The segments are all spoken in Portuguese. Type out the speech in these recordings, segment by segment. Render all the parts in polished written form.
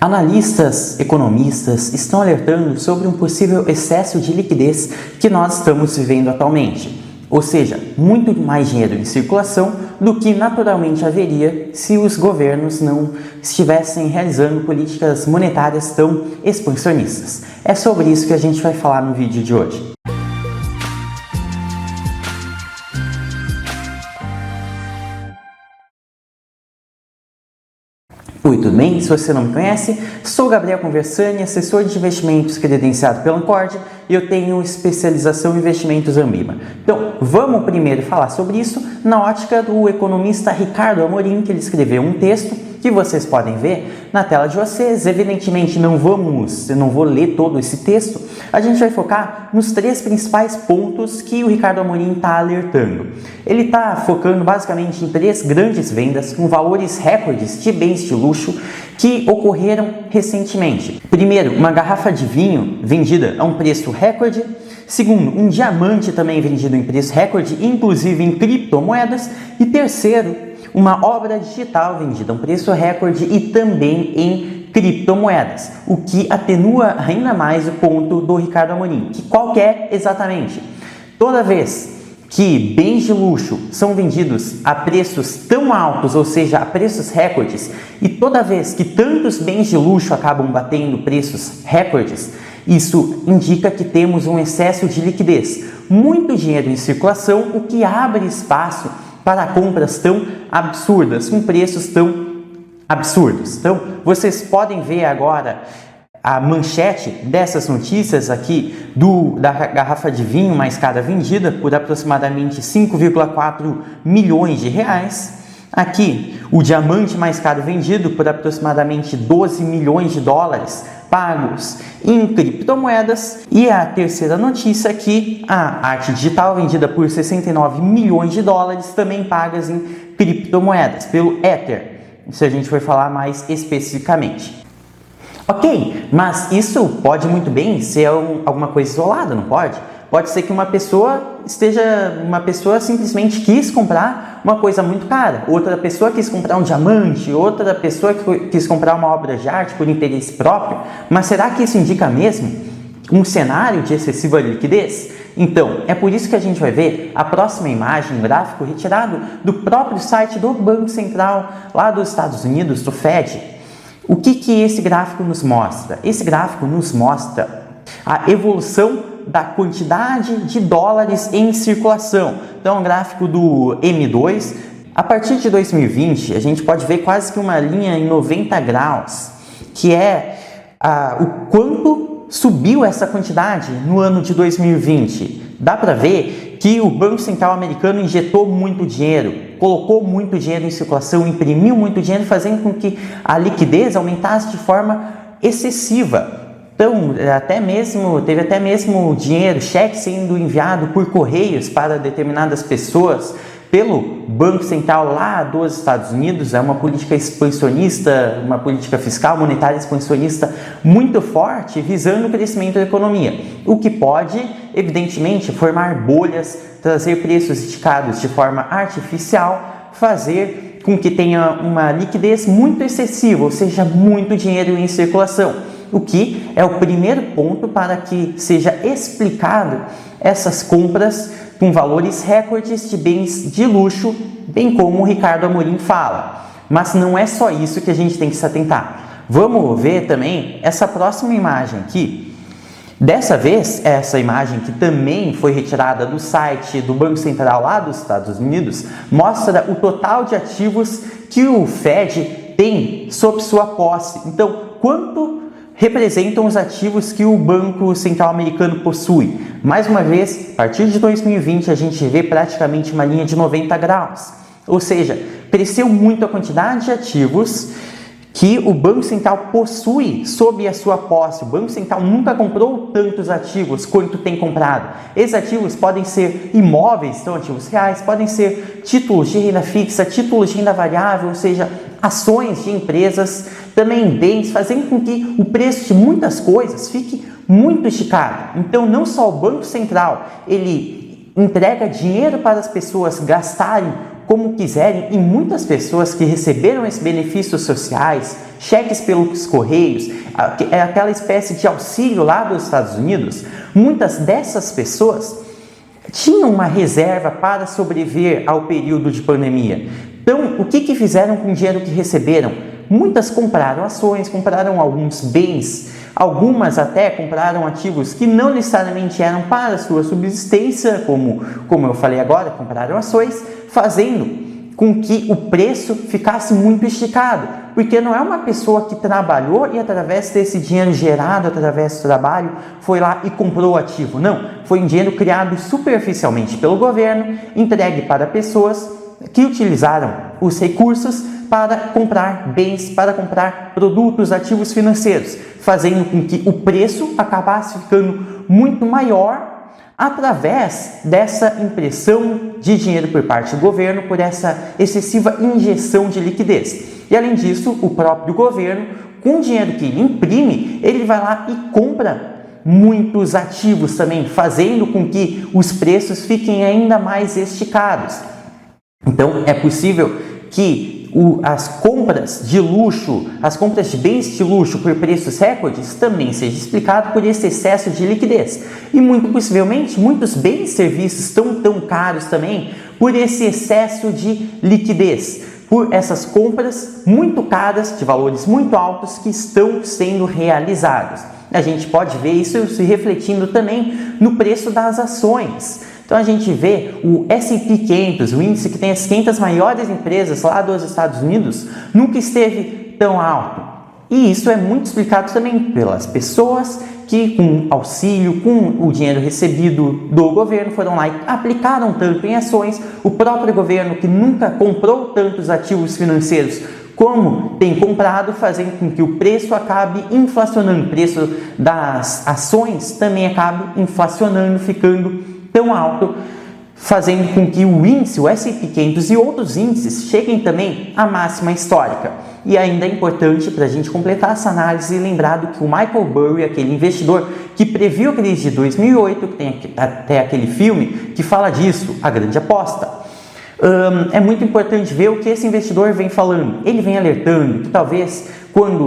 Analistas, economistas estão alertando sobre um possível excesso de liquidez que nós estamos vivendo atualmente, ou seja, muito mais dinheiro em circulação do que naturalmente haveria se os governos não estivessem realizando políticas monetárias tão expansionistas. É sobre isso que a gente vai falar no vídeo de hoje. Oi, tudo bem? Se você não me conhece, sou Gabriel Conversani, assessor de investimentos credenciado pela Ancord e eu tenho especialização em investimentos Ambima. Então, vamos primeiro falar sobre isso na ótica do economista Ricardo Amorim, que ele escreveu um texto que vocês podem ver na tela de vocês. Evidentemente, eu não vou ler todo esse texto, a gente vai focar nos 3 principais pontos que o Ricardo Amorim está alertando. Ele está focando basicamente em 3 grandes vendas com valores recordes de bens de luxo que ocorreram recentemente. Primeiro, uma garrafa de vinho vendida a um preço recorde. Segundo, um diamante também vendido em preço recorde, inclusive em criptomoedas. E terceiro, uma obra digital vendida a um preço recorde e também em criptomoedas, o que atenua ainda mais o ponto do Ricardo Amorim, que qual que é exatamente? Toda vez que bens de luxo são vendidos a preços tão altos, ou seja, a preços recordes, e toda vez que tantos bens de luxo acabam batendo preços recordes, isso indica que temos um excesso de liquidez, muito dinheiro em circulação, o que abre espaço para compras tão absurdas, com preços tão absurdos. Então, vocês podem ver agora a manchete dessas notícias aqui da garrafa de vinho mais cara vendida por aproximadamente 5,4 milhões de reais. Aqui, o diamante mais caro vendido por aproximadamente 12 milhões de dólares pagos em criptomoedas. E a terceira notícia aqui, a arte digital vendida por 69 milhões de dólares, também pagas em criptomoedas, pelo Ether. Isso a gente vai falar mais especificamente. Ok, mas isso pode muito bem ser alguma coisa isolada, não pode? Pode ser que uma pessoa simplesmente quis comprar uma coisa muito cara, outra pessoa quis comprar um diamante, outra pessoa quis comprar uma obra de arte por interesse próprio, mas será que isso indica mesmo um cenário de excessiva liquidez? Então, é por isso que a gente vai ver a próxima imagem, um gráfico retirado do próprio site do Banco Central lá dos Estados Unidos, do Fed. O que esse gráfico nos mostra? Esse gráfico nos mostra a evolução da quantidade de dólares em circulação. Então, é um gráfico do M2. A partir de 2020, a gente pode ver quase que uma linha em 90 graus, que é o quanto subiu essa quantidade no ano de 2020. Dá para ver que o Banco Central americano injetou muito dinheiro, colocou muito dinheiro em circulação, imprimiu muito dinheiro, fazendo com que a liquidez aumentasse de forma excessiva. Então, teve até mesmo dinheiro, cheque sendo enviado por correios para determinadas pessoas pelo Banco Central lá dos Estados Unidos. É uma política expansionista, uma política fiscal, monetária expansionista muito forte, visando o crescimento da economia, o que pode, evidentemente, formar bolhas, trazer preços esticados de forma artificial, fazer com que tenha uma liquidez muito excessiva, ou seja, muito dinheiro em circulação, o que é o primeiro ponto para que seja explicado essas compras com valores recordes de bens de luxo, bem como o Ricardo Amorim fala. Mas não é só isso que a gente tem que se atentar. Vamos ver também essa próxima imagem aqui. Dessa vez, essa imagem, que também foi retirada do site do Banco Central lá dos Estados Unidos, mostra o total de ativos que o Fed tem sob sua posse. Então, quanto representam os ativos que o Banco Central americano possui? Mais uma vez, a partir de 2020, a gente vê praticamente uma linha de 90 graus. Ou seja, cresceu muito a quantidade de ativos que o Banco Central possui sob a sua posse. O Banco Central nunca comprou tantos ativos quanto tem comprado. Esses ativos podem ser imóveis, então ativos reais, podem ser títulos de renda fixa, títulos de renda variável, ou seja, ações de empresas, também bens, fazendo com que o preço de muitas coisas fique muito esticado. Então, não só o Banco Central, ele entrega dinheiro para as pessoas gastarem como quiserem, e muitas pessoas que receberam esses benefícios sociais, cheques pelos correios, aquela espécie de auxílio lá dos Estados Unidos, muitas dessas pessoas tinham uma reserva para sobreviver ao período de pandemia. Então, o que fizeram com o dinheiro que receberam? Muitas compraram ações, compraram alguns bens, algumas até compraram ativos que não necessariamente eram para sua subsistência, como eu falei agora, compraram ações, fazendo com que o preço ficasse muito esticado, porque não é uma pessoa que trabalhou e através desse dinheiro gerado através do trabalho foi lá e comprou o ativo, não, foi um dinheiro criado superficialmente pelo governo, entregue para pessoas que utilizaram os recursos para comprar bens, para comprar produtos, ativos financeiros, fazendo com que o preço acabasse ficando muito maior através dessa impressão de dinheiro por parte do governo, por essa excessiva injeção de liquidez. E além disso, o próprio governo, com o dinheiro que ele imprime, ele vai lá e compra muitos ativos também, fazendo com que os preços fiquem ainda mais esticados. Então, é possível que as compras de luxo, as compras de bens de luxo por preços recordes também seja explicado por esse excesso de liquidez. E muito possivelmente, muitos bens e serviços estão tão caros também por esse excesso de liquidez, por essas compras muito caras, de valores muito altos, que estão sendo realizados. A gente pode ver isso se refletindo também no preço das ações. Então a gente vê o S&P 500, o índice que tem as 500 maiores empresas lá dos Estados Unidos, nunca esteve tão alto. E isso é muito explicado também pelas pessoas que, com auxílio, com o dinheiro recebido do governo, foram lá e aplicaram tanto em ações. O próprio governo, que nunca comprou tantos ativos financeiros como tem comprado, fazendo com que o preço acabe inflacionando, o preço das ações também acabe inflacionando, ficando tão alto, fazendo com que o índice, o S&P 500 e outros índices cheguem também à máxima histórica. E ainda é importante para a gente completar essa análise, lembrado que o Michael Burry, aquele investidor que previu a crise de 2008, que tem até aquele filme que fala disso, A Grande Aposta. É muito importante ver o que esse investidor vem falando. Ele vem alertando que talvez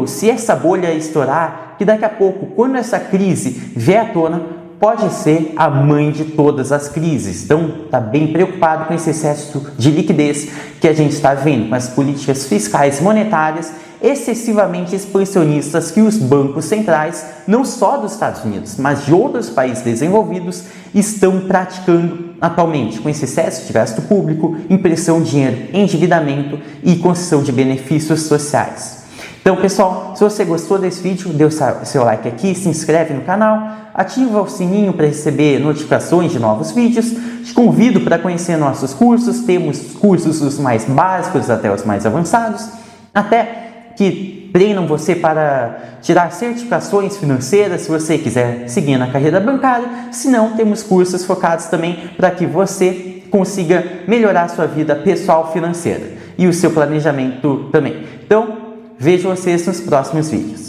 se essa bolha estourar, que daqui a pouco, quando essa crise vier à tona, pode ser a mãe de todas as crises. Então, está bem preocupado com esse excesso de liquidez que a gente está vendo, com as políticas fiscais e monetárias excessivamente expansionistas que os bancos centrais, não só dos Estados Unidos, mas de outros países desenvolvidos, estão praticando atualmente, com esse excesso de gasto público, impressão de dinheiro, endividamento e concessão de benefícios sociais. Então, pessoal, se você gostou desse vídeo, dê o seu like aqui, se inscreve no canal, ativa o sininho para receber notificações de novos vídeos. Te convido para conhecer nossos cursos, temos cursos dos mais básicos até os mais avançados, até que treinam você para tirar certificações financeiras, se você quiser seguir na carreira bancária. Se não, temos cursos focados também para que você consiga melhorar a sua vida pessoal financeira e o seu planejamento também. Então, vejo vocês nos próximos vídeos.